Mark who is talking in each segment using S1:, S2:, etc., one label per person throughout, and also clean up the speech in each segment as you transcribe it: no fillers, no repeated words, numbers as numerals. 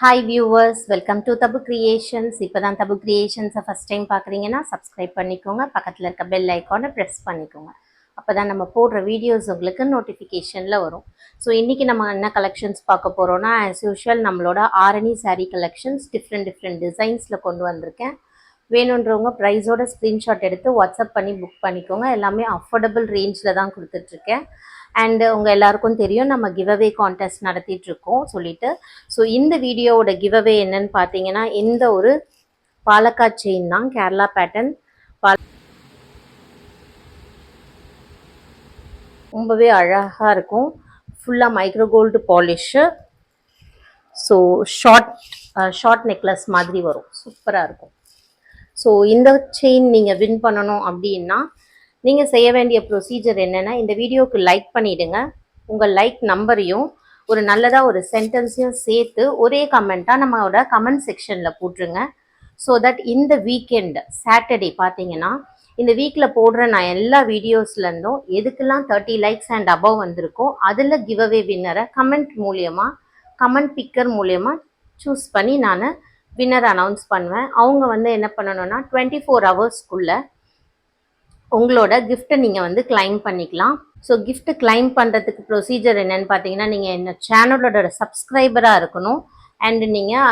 S1: Hi viewers, welcome to tabu creations. இப்போ தான் தபு கிரியேஷன்ஸை first time பார்க்குறீங்கன்னா சப்ஸ்கிரைப் பண்ணிக்கோங்க. பக்கத்தில் இருக்க பெல் ஐக்கானை ப்ரெஸ் பண்ணிக்கோங்க. அப்போ தான் நம்ம போடுற வீடியோஸ் உங்களுக்கு நோட்டிஃபிகேஷனில் வரும். ஸோ இன்றைக்கி நம்ம என்ன கலெக்ஷன்ஸ் பார்க்க போகிறோன்னா, ஆஸ் யூஷுவல் நம்மளோட ஆரணி சாரீ கலெக்ஷன்ஸ் டிஃப்ரெண்ட் டிசைன்ஸில் கொண்டு வந்திருக்கேன். வேணுன்றவங்க ப்ரைஸோட ஸ்க்ரீன்ஷாட் எடுத்து வாட்ஸ்அப் பண்ணி புக் பண்ணிக்கோங்க. எல்லாமே அஃபோர்டபுள் ரேஞ்சில் தான் கொடுத்துட்ருக்கேன். அண்டு உங்கள் எல்லாருக்கும் தெரியும் நம்ம கிவ்அவே கான்டெஸ்ட் நடத்திட்டுருக்கோம் சொல்லிட்டு. ஸோ இந்த வீடியோவோட கிவ்அவே என்னன்னு பார்த்தீங்கன்னா, இந்த ஒரு பாலக்காட் செயின் தான், கேரளா பேட்டர்ன். ரொம்பவே அழகாக இருக்கும். ஃபுல்லாக micro gold polish. So short necklace மாதிரி வரும், சூப்பராக இருக்கும். ஸோ இந்த செயின் நீங்கள் வின் பண்ணணும் அப்படின்னா நீங்கள் செய்ய வேண்டிய ப்ரொசீஜர் என்னென்னா, இந்த வீடியோவுக்கு லைக் பண்ணிவிடுங்க. உங்கள் லைக் நம்பரையும் ஒரு நல்லதாக ஒரு சென்டென்ஸையும் சேர்த்து ஒரே கமெண்ட்டாக நம்மளோட கமெண்ட் செக்ஷனில் போட்டுருங்க. ஸோ தட் இந்த வீக்கெண்ட் சாட்டர்டே பார்த்தீங்கன்னா, இந்த வீக்கில் போடுற நான் எல்லா வீடியோஸ்லேருந்தும் எதுக்கெல்லாம் 30 லைக்ஸ் அண்ட் அபவ் வந்திருக்கோ அதில் கிவ்அவே வின்னரை கமெண்ட் பிக்கர் மூலியமாக சூஸ் பண்ணி நான் வின்னர் அனௌன்ஸ் பண்ணுவேன். அவங்க என்ன பண்ணணும்னா 24 ஹவர்ஸ்க்குள்ளே உங்களோட கிஃப்ட்டை நீங்கள் கிளைம் பண்ணிக்கலாம். ஸோ கிஃப்ட்டு கிளைம் பண்ணுறதுக்கு ப்ரொசீஜர் என்னென்னு பார்த்தீங்கன்னா, நீங்கள் என்ன சேனலோட சப்ஸ்கிரைபராக இருக்கணும். அண்டு நீங்கள்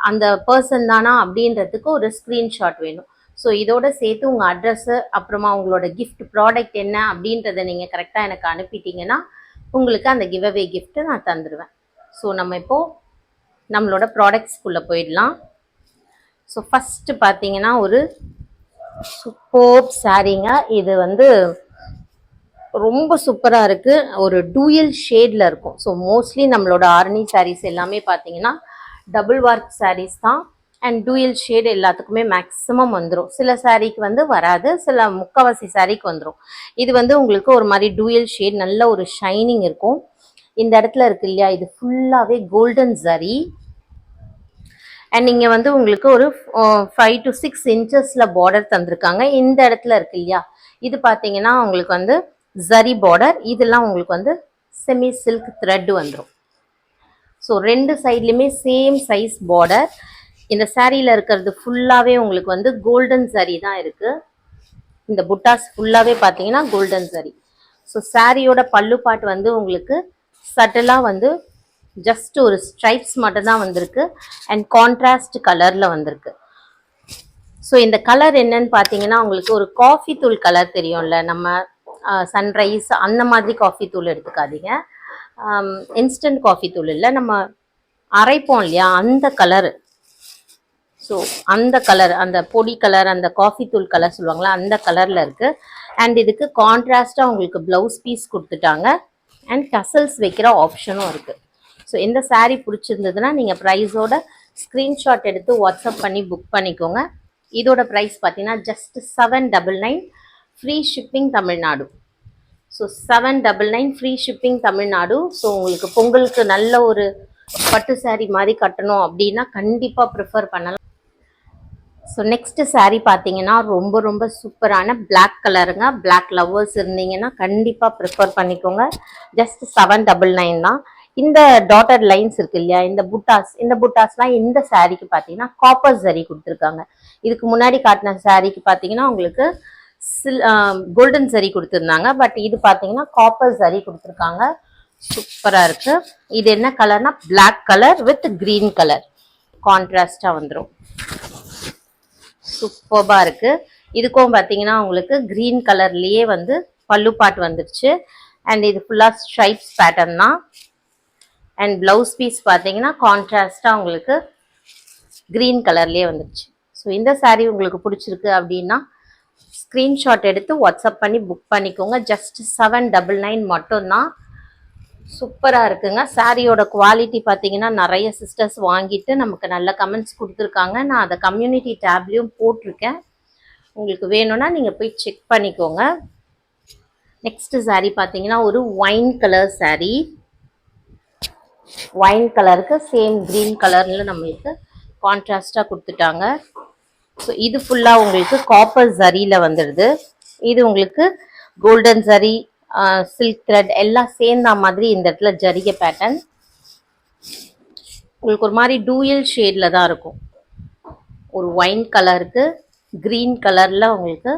S1: அந்த பர்சன் தானா அப்படின்றதுக்கு ஒரு ஸ்க்ரீன்ஷாட் வேணும். ஸோ இதோட சேர்த்து உங்கள் அட்ரஸ்ஸு, அப்புறமா உங்களோட கிஃப்ட் ப்ராடக்ட் என்ன அப்படின்றத நீங்கள் கரெக்டாக எனக்கு அனுப்பிட்டீங்கன்னா உங்களுக்கு அந்த கிவ்அவே கிஃப்ட்டு நான் தந்துடுவேன். ஸோ நம்ம இப்போது நம்மளோட ப்ராடக்ட்ஸ்குள்ளே போயிடலாம். ஸோ ஃபஸ்ட்டு பார்த்தீங்கன்னா ஒரு சூப்பர்ப் சாரீங்க. இது ரொம்ப சூப்பராக இருக்குது. ஒரு டூயல் ஷேடில் இருக்கும். ஸோ மோஸ்ட்லி நம்மளோட ஆரணி சாரீஸ் எல்லாமே பார்த்தீங்கன்னா டபுள் ஒர்க் சாரீஸ் தான். அண்ட் டூயல் ஷேடு எல்லாத்துக்குமே மேக்ஸிமம் வந்துடும். சில சாரீக்கு வராது, சில முக்கால்வாசி சாரீக்கு வந்துடும். இது உங்களுக்கு ஒரு மாதிரி டூயல் ஷேட், நல்ல ஒரு ஷைனிங் இருக்கும். இந்த இடத்துல இருக்கு இல்லையா, இது ஃபுல்லாகவே கோல்டன் ஜரி. அண்ட் இங்கே உங்களுக்கு ஒரு 5 to 6 இன்ச்சஸில் பார்டர் தந்திருக்காங்க. இந்த இடத்துல இருக்கு இல்லையா, இது பார்த்தீங்கன்னா உங்களுக்கு ஜரி பார்டர். இதெல்லாம் உங்களுக்கு செமி சில்க் த்ரெட் வந்துடும். ஸோ ரெண்டு சைட்லையுமே சேம் சைஸ் பார்டர். இந்த சாரியில் இருக்கிறது ஃபுல்லாகவே உங்களுக்கு கோல்டன் ஜரி தான் இருக்குது. இந்த புட்டாஸ் ஃபுல்லாகவே பார்த்தீங்கன்னா கோல்டன் ஜரி. ஸோ சாரியோட பல்லு பாட்டு உங்களுக்கு சட்டலாக ஜஸ்ட் ஒரு ஸ்ட்ரைப்ஸ் மட்டும் தான் வந்திருக்கு. அண்ட் கான்ட்ராஸ்ட் கலரில் வந்திருக்கு. ஸோ இந்த கலர் என்னன்னு பார்த்தீங்கன்னா, உங்களுக்கு ஒரு காஃபி தூள் கலர் தெரியும்ல, நம்ம சன்ரைஸ் அந்த மாதிரி காஃபி தூள் எடுத்துக்காதீங்க. இன்ஸ்டன்ட் காஃபி தூள் இல்லை, நம்ம அரைப்போம் இல்லையா அந்த கலரு. ஸோ அந்த கலர், அந்த பொடி கலர், அந்த காஃபி தூள் கலர் சொல்லுவாங்களா, அந்த கலரில் இருக்குது. அண்ட் இதுக்கு கான்ட்ராஸ்டாக உங்களுக்கு ப்ளவுஸ் பீஸ் கொடுத்துட்டாங்க. அண்ட் டசல்ஸ் வைக்கிற ஆப்ஷனும் இருக்குது. ஸோ இந்த சாரீ பிடிச்சிருந்ததுன்னா நீங்கள் ப்ரைஸோட ஸ்க்ரீன்ஷாட் எடுத்து வாட்ஸ்அப் பண்ணி புக் பண்ணிக்கோங்க. இதோட ப்ரைஸ் பார்த்தீங்கன்னா just 799 free shipping Tamil Nadu. So 799 free shipping Tamil Nadu. So உங்களுக்கு பொங்கலுக்கு நல்ல ஒரு பட்டு சாரீ மாதிரி கட்டணும் அப்படின்னா கண்டிப்பாக ப்ரிஃபர் பண்ணலாம். ஸோ நெக்ஸ்ட்டு சாரீ பார்த்தீங்கன்னா ரொம்ப சூப்பரான பிளாக் கலருங்க. பிளாக் லவ்வர்ஸ் இருந்தீங்கன்னா கண்டிப்பாக ப்ரிஃபர் பண்ணிக்கோங்க. ஜஸ்ட் 799 தான். இந்த டாட்டர் லைன்ஸ் இருக்கு இல்லையா, இந்த புட்டாஸ்லாம் இந்த சாரீக்கு பார்த்தீங்கன்னா காப்பர் ஜரி கொடுத்துருக்காங்க. இதுக்கு முன்னாடி காட்டின சாரீக்கு பார்த்தீங்கன்னா உங்களுக்கு கோல்டன் ஜரி கொடுத்துருந்தாங்க. பட் இது பார்த்தீங்கன்னா காப்பர் ஜரி கொடுத்துருக்காங்க. சூப்பராக இருக்குது. இது என்ன கலர்னா black colour with green colour கான்ட்ராஸ்டாக வந்துடும். சூப்பராக இருக்குது. இதுக்கும் பார்த்தீங்கன்னா உங்களுக்கு கிரீன் கலர்லேயே பல்லு பாட்டு வந்துடுச்சு. அண்ட் இது ஃபுல்லாக ஸ்ட்ரைப்ஸ் பேட்டர்ன் தான். அண்ட் ப்ளவுஸ் பீஸ் பார்த்தீங்கன்னா கான்ட்ராஸ்டாக உங்களுக்கு க்ரீன் கலர்லேயே வந்துடுச்சு. ஸோ இந்த சாரீ உங்களுக்கு பிடிச்சிருக்கு அப்படின்னா ஸ்க்ரீன்ஷாட் எடுத்து வாட்ஸ்அப் பண்ணி புக் பண்ணிக்கோங்க. ஜஸ்ட் 799 மட்டும்தான். சூப்பராக இருக்குங்க. சாரியோட குவாலிட்டி பார்த்தீங்கன்னா நிறைய சிஸ்டர்ஸ் வாங்கிட்டு நமக்கு நல்ல கமெண்ட்ஸ் கொடுத்துருக்காங்க. நான் அதை கம்யூனிட்டி டேப்லேயும் போட்டிருக்கேன். உங்களுக்கு வேணும்னா நீங்கள் போய் செக் பண்ணிக்கோங்க. நெக்ஸ்ட்டு சாரீ பார்த்தீங்கன்னா ஒரு ஒயின் கலர் சாரீ. ஒயின் கலருக்கு சேம் க்ரீன் கலரில் நம்மளுக்கு கான்ட்ராஸ்டாக கொடுத்துட்டாங்க. ஸோ இது ஃபுல்லாக உங்களுக்கு காப்பர் ஜரியில் வந்துடுது. இது உங்களுக்கு கோல்டன் ஜரி, சில்க் த்ரெட் எல்லாம் சேர்ந்த மாதிரி இந்த இடத்துல ஜரிகை பேட்டர்ன். உங்களுக்கு ஒரு மாதிரி டூயல் ஷேடில் தான் இருக்கும். ஒரு ஒயின் கலருக்கு க்ரீன் கலரில் உங்களுக்கு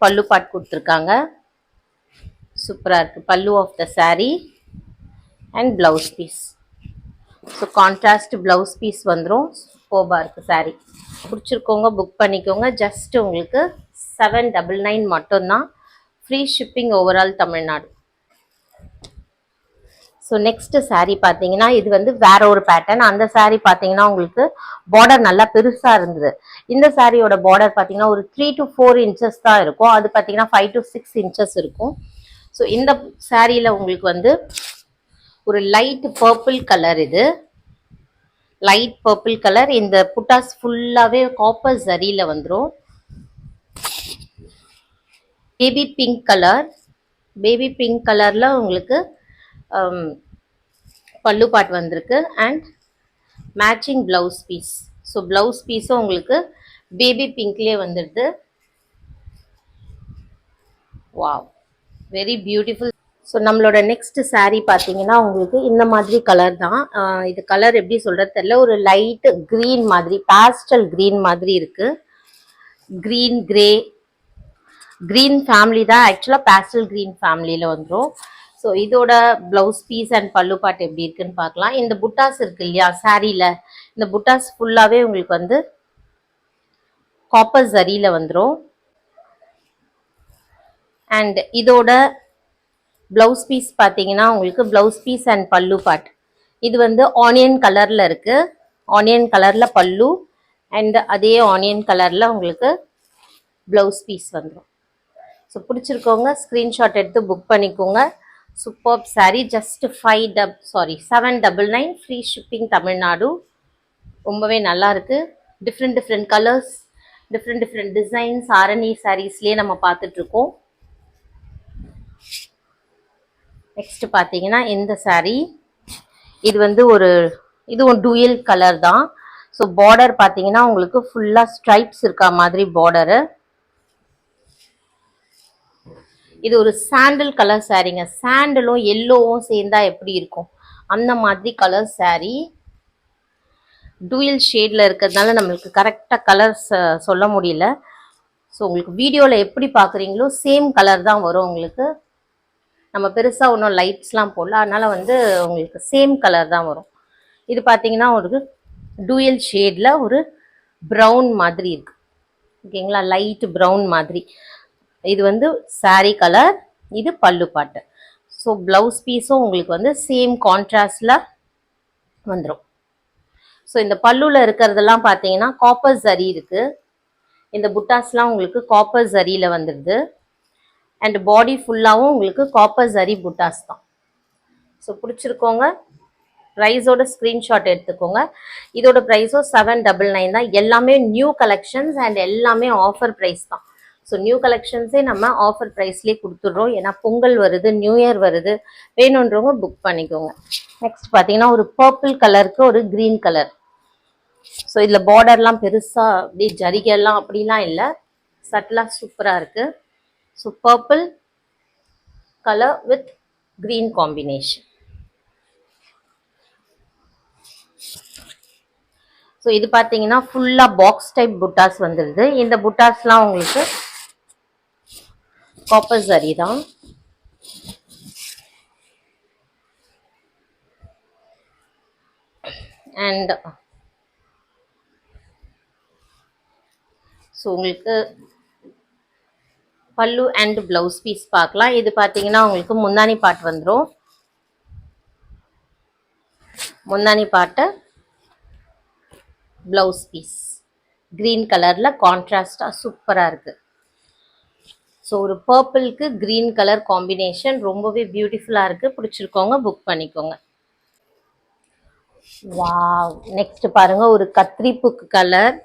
S1: பல்லு பாட் கொடுத்துருக்காங்க. சூப்பராக இருக்குது. Pallu of the saree and blouse piece. So contrast blouse piece வந்துடும். சூப்பராக இருக்குது saree. பிடிச்சிருக்கோங்க புக் பண்ணிக்கோங்க. ஜஸ்ட் உங்களுக்கு 799 மட்டும்தான். Free shipping overall Tamil Nadu. So next saree பார்த்தீங்கன்னா இது வந்து வேற ஒரு பேட்டர்ன். அந்த saree பார்த்தீங்கன்னா உங்களுக்கு பார்டர் நல்லா பெருசாக இருந்தது. இந்த சாரியோட பார்டர் பார்த்தீங்கன்னா ஒரு 3 to 4 inches தான் இருக்கும். அது பார்த்தீங்கன்னா 5 to 6 inches இருக்கும். ஸோ இந்த சாரியில் உங்களுக்கு வந்து ஒரு லைட் பர்பிள் கலர், இது லைட் பர்பிள் கலர். இந்த புட்டாஸ் ஃபுல்லாகவே காப்பர் ஜரியில் வந்துடும். Baby pink colour, baby pink கலரில் உங்களுக்கு பல்லு பாட் வந்திருக்கு and matching blouse piece. So blouse பீஸும் உங்களுக்கு பேபி பிங்க்லேயே வந்துடுது. Wow, very beautiful. ஸோ நம்மளோட நெக்ஸ்ட் saree பார்த்தீங்கன்னா உங்களுக்கு இந்த மாதிரி கலர் தான். இது கலர் எப்படி சொல்கிறது தெரியல, ஒரு லைட் க்ரீன் மாதிரி, பாஸ்டல் க்ரீன் மாதிரி இருக்குது. க்ரீன் கிரே, க்ரீன் ஃபேமிலி தான் ஆக்சுவலாக, பாஸ்டல் க்ரீன் ஃபேமிலியில் வந்துடும். ஸோ இதோட ப்ளவுஸ் பீஸ் அண்ட் பல்லு பாட் எப்படி இருக்குன்னு பார்க்கலாம். இந்த புட்டாஸ் இருக்கு இல்லையா சாரியில், இந்த புட்டாஸ் ஃபுல்லாகவே உங்களுக்கு வந்து காப்பர் ஜரியில் வந்துடும். அண்ட் இதோட ப்ளவுஸ் பீஸ் பார்த்தீங்கன்னா உங்களுக்கு ப்ளவுஸ் பீஸ் அண்ட் பல்லு பாட் இது வந்து ஆனியன் கலரில் இருக்குது. ஆனியன் கலரில் பல்லு அண்ட் அதே ஆனியன் கலரில் உங்களுக்கு ப்ளவுஸ் பீஸ் வந்துடும். ஸோ பிடிச்சிருக்கோங்க ஸ்க்ரீன்ஷாட் எடுத்து புக் பண்ணிக்கோங்க. Super saree. Just 799 free shipping Tamil Nadu. ரொம்பவே நல்லா இருக்குது. Different colours, different designs Arani சாரீஸ்லேயே நம்ம பார்த்துட்ருக்கோம். நெக்ஸ்ட் பார்த்தீங்கன்னா இந்த saree, இது வந்து இதுவும் டூயல் கலர் தான். ஸோ பார்டர் பார்த்தீங்கன்னா உங்களுக்கு ஃபுல்லாக ஸ்ட்ரைப்ஸ் இருக்கா மாதிரி பார்டரு. இது ஒரு சாண்டல் கலர் சாரீங்க. சாண்டலும் எல்லோவும் சேர்ந்தா எப்படி இருக்கும் அந்த மாதிரி கலர் saree. டூயல் ஷேடில் இருக்கிறதுனால நம்மளுக்கு கரெக்டாக கலர்ஸ் சொல்ல முடியல. ஸோ உங்களுக்கு வீடியோவில் எப்படி பார்க்குறீங்களோ சேம் கலர் தான் வரும் உங்களுக்கு. நம்ம பெருசாக ஒன்றும் லைட்ஸ்லாம் போடல, அதனால் வந்து உங்களுக்கு சேம் கலர் தான் வரும். இது பார்த்தீங்கன்னா ஒரு டூயல் ஷேடில் ஒரு ப்ரௌன் மாதிரி இருக்குது. ஓகேங்களா, லைட் ப்ரௌன் மாதிரி. இது வந்து saree கலர், இது பல்லு பாட்டு. ஸோ ப்ளவுஸ் பீஸும் உங்களுக்கு வந்து சேம் கான்ட்ராஸ்டில் வந்துடும். ஸோ இந்த பல்லுவில் இருக்கிறதெல்லாம் பார்த்தீங்கன்னா காப்பர் ஜரி இருக்குது. இந்த புட்டாஸ்லாம் உங்களுக்கு காப்பர் ஜரியில் வந்துடுது. அண்ட் பாடி ஃபுல்லாகவும் உங்களுக்கு காப்பர் ஜரி புட்டாஸ் தான். ஸோ பிடிச்சிருக்கோங்க ப்ரைஸோட ஸ்க்ரீன்ஷாட் எடுத்துக்கோங்க. இதோட ப்ரைஸும் 799 தான். எல்லாமே நியூ கலெக்ஷன்ஸ் அண்ட் எல்லாமே ஆஃபர் ப்ரைஸ் தான். ஸோ நியூ கலெக்ஷன்ஸே நம்ம ஆஃபர் ப்ரைஸ்லேயே கொடுத்துட்றோம். ஏன்னா பொங்கல் வருது, நியூ இயர் வருது, வேணுன்றவங்க புக் பண்ணிக்கோங்க. நெக்ஸ்ட் பார்த்தீங்கன்னா ஒரு பர்பிள் கலருக்கு ஒரு க்ரீன் கலர். ஸோ இதில் பார்டர்லாம் பெருசாக அப்படி ஜரிகைலாம் அப்படிலாம் இல்லை, சட்டலாக சூப்பராக இருக்குது. So purple colour with green combination. So இது பார்த்தீங்கன்னா ஃபுல்லாக பாக்ஸ் டைப் புட்டாஸ் வந்துடுது. இந்த புட்டாஸ்லாம் உங்களுக்கு காப்பர் ஜரி தான். அண்ட் ஸோ உங்களுக்கு பல்லு அண்ட் ப்ளவுஸ் பீஸ் பார்க்கலாம். இது பார்த்தீங்கன்னா உங்களுக்கு முந்தானி பாட்டு வந்துடும். முந்தானி பாட்டு ப்ளவுஸ் பீஸ் க்ரீன் கலரில் கான்ட்ராஸ்டாக சூப்பராக இருக்குது. ஸோ ஒரு பர்பிளுக்கு க்ரீன் கலர் காம்பினேஷன் ரொம்பவே பியூட்டிஃபுல்லாக இருக்குது. பிடிச்சிருக்கோங்க புக் பண்ணிக்கோங்க. வாவ், நெக்ஸ்ட் பாருங்கள் ஒரு கத்திரிப்புக்கு கலர்,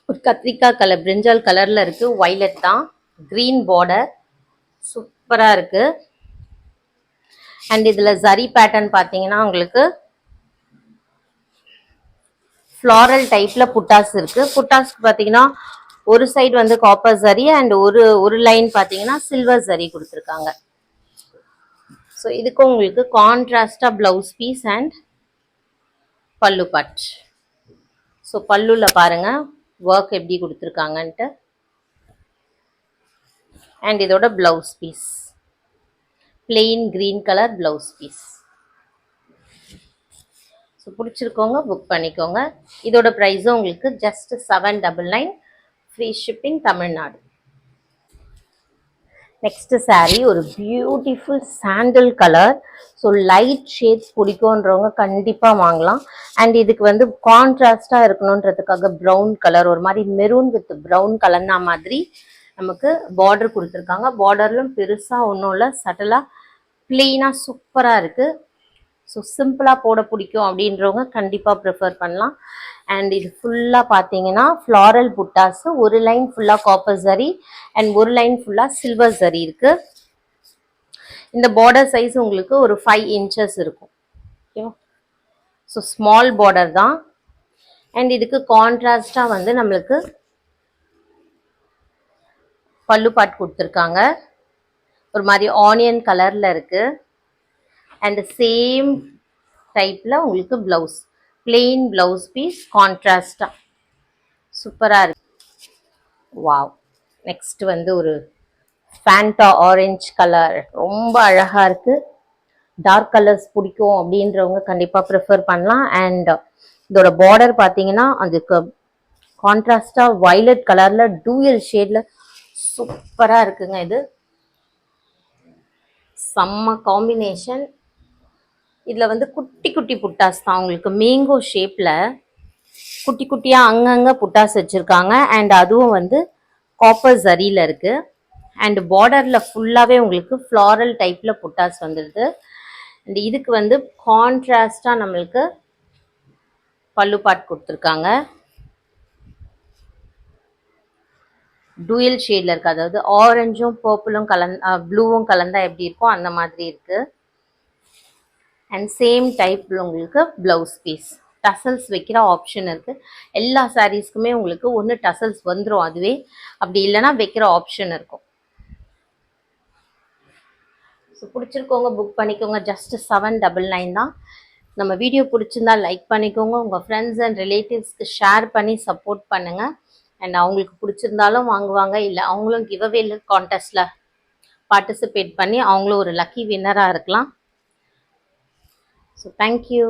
S1: ஒரு கத்திரிக்காய் கலர், பிரிஞ்சால் கலரில் இருக்குது. வைலட் தான், க்ரீன் பார்டர், சூப்பராக இருக்குது. அண்ட் இதில் ஜரி பேட்டர்ன் பார்த்தீங்கன்னா உங்களுக்கு ஃப்ளாரல் டைப்பில் புட்டாஸ் இருக்குது. புட்டாஸ்க்கு பார்த்தீங்கன்னா ஒரு சைடு வந்து காப்பர் ஜரி அண்ட் ஒரு லைன் பார்த்தீங்கன்னா சில்வர் ஜரி கொடுத்துருக்காங்க. ஸோ இதுக்கும் உங்களுக்கு கான்ட்ராஸ்டாக blouse piece and pallu part. So பல்லுல பாருங்க ஒர்க் எப்படி கொடுத்துருக்காங்கன்ட்டு. அண்ட் இதோட blouse piece plain green colour blouse piece. So பிடிச்சிருக்கோங்க புக் பண்ணிக்கோங்க. இதோட ப்ரைஸும் உங்களுக்கு just 799, free shipping Tamil Nadu. Next saree ஒரு beautiful sandal colour. So light shades பிடிக்கும்ன்றவங்க கண்டிப்பாக வாங்கலாம். அண்ட் இதுக்கு வந்து கான்ட்ராஸ்டாக இருக்கணுன்றதுக்காக ப்ரௌன் கலர், ஒரு மாதிரி மெரூன் வித் ப்ரௌன் கலர்னா மாதிரி நமக்கு பார்டர் கொடுத்துருக்காங்க. பார்டர்லும் பெருசாக ஒன்றும் இல்லை, சட்டலாக பிளெயினாக சூப்பராக இருக்குது. ஸோ சிம்பிளாக போட பிடிக்கும் அப்படின்றவங்க கண்டிப்பாக ப்ரிஃபர் பண்ணலாம். அண்ட் இது ஃபுல்லாக பார்த்தீங்கன்னா ஃப்ளாரல் புட்டாஸு, ஒரு லைன் ஃபுல்லாக காப்பர் ஜரி அண்ட் ஒரு லைன் ஃபுல்லாக சில்வர் ஜரி இருக்குது. இந்த பார்டர் சைஸ் உங்களுக்கு ஒரு 5 inches இருக்கும். ஓகேவா? ஸோ ஸ்மால் பார்டர் தான். அண்ட் இதுக்கு கான்ட்ராஸ்டாக வந்து நம்மளுக்கு பல்லு பாட் கொடுத்துருக்காங்க. ஒரு மாதிரி ஆனியன் கலரில் இருக்குது. அண்ட் சேம் டைப்பில் உங்களுக்கு ப்ளவுஸ், பிளெயின் ப்ளவுஸ் பீஸ், கான்ட்ராஸ்டாக சூப்பராக இருக்கு. வாவ். நெக்ஸ்ட் வந்து ஒரு ஃபேண்டா ஆரஞ்சு கலர், ரொம்ப அழகாக இருக்குது. டார்க் கலர்ஸ் பிடிக்கும் அப்படின்றவங்க கண்டிப்பாக ப்ரிஃபர் பண்ணலாம். அண்ட் இதோட பார்டர் பார்த்தீங்கன்னா அதுக்கு கான்ட்ராஸ்டாக வயலட் கலரில் டூயல் ஷேடில் சூப்பராக இருக்குங்க. இது செம்ம காம்பினேஷன். இதில் வந்து குட்டி குட்டி புட்டாஸ் தான், உங்களுக்கு மேங்கோ ஷேப்பில் குட்டி குட்டியாக அங்கங்கே புட்டாஸ் வச்சுருக்காங்க. அண்ட் அதுவும் வந்து காப்பர் ஜரியில் இருக்குது. அண்ட் பார்டரில் ஃபுல்லாகவே உங்களுக்கு ஃப்ளாரல் டைப்பில் புட்டாஸ் வந்துடுது. அண்ட் இதுக்கு வந்து கான்ட்ராஸ்டாக நம்மளுக்கு பல்லு பாட் கொடுத்துருக்காங்க. டூயல் ஷேடில் இருக்குது, அதாவது ஆரஞ்சும் பர்பிளும் ப்ளூவும் கலந்தா எப்படி இருக்கும் அந்த மாதிரி இருக்குது. அண்ட் சேம் டைப்பில் உங்களுக்கு ப்ளவுஸ் பீஸ், டசல்ஸ் வைக்கிற ஆப்ஷன் இருக்குது. எல்லா சாரீஸ்க்குமே உங்களுக்கு ஒன்று டசல்ஸ் வந்துடும் அதுவே, அப்படி இல்லைன்னா வைக்கிற ஆப்ஷன் இருக்கும். ஸோ பிடிச்சிருக்கோங்க புக் பண்ணிக்கோங்க. ஜஸ்ட் 799 தான். நம்ம வீடியோ பிடிச்சிருந்தா லைக் பண்ணிக்கோங்க, உங்கள் ஃப்ரெண்ட்ஸ் அண்ட் ரிலேட்டிவ்ஸ்க்கு ஷேர் பண்ணி சப்போர்ட் பண்ணுங்கள். அண்ட் அவங்களுக்கு பிடிச்சிருந்தாலும் வாங்குவாங்க, இல்லை அவங்களும் கிவ் அவே கான்டெஸ்ட்டில் பார்ட்டிசிபேட் பண்ணி அவங்களும் ஒரு லக்கி வின்னராக இருக்கலாம். So thank you.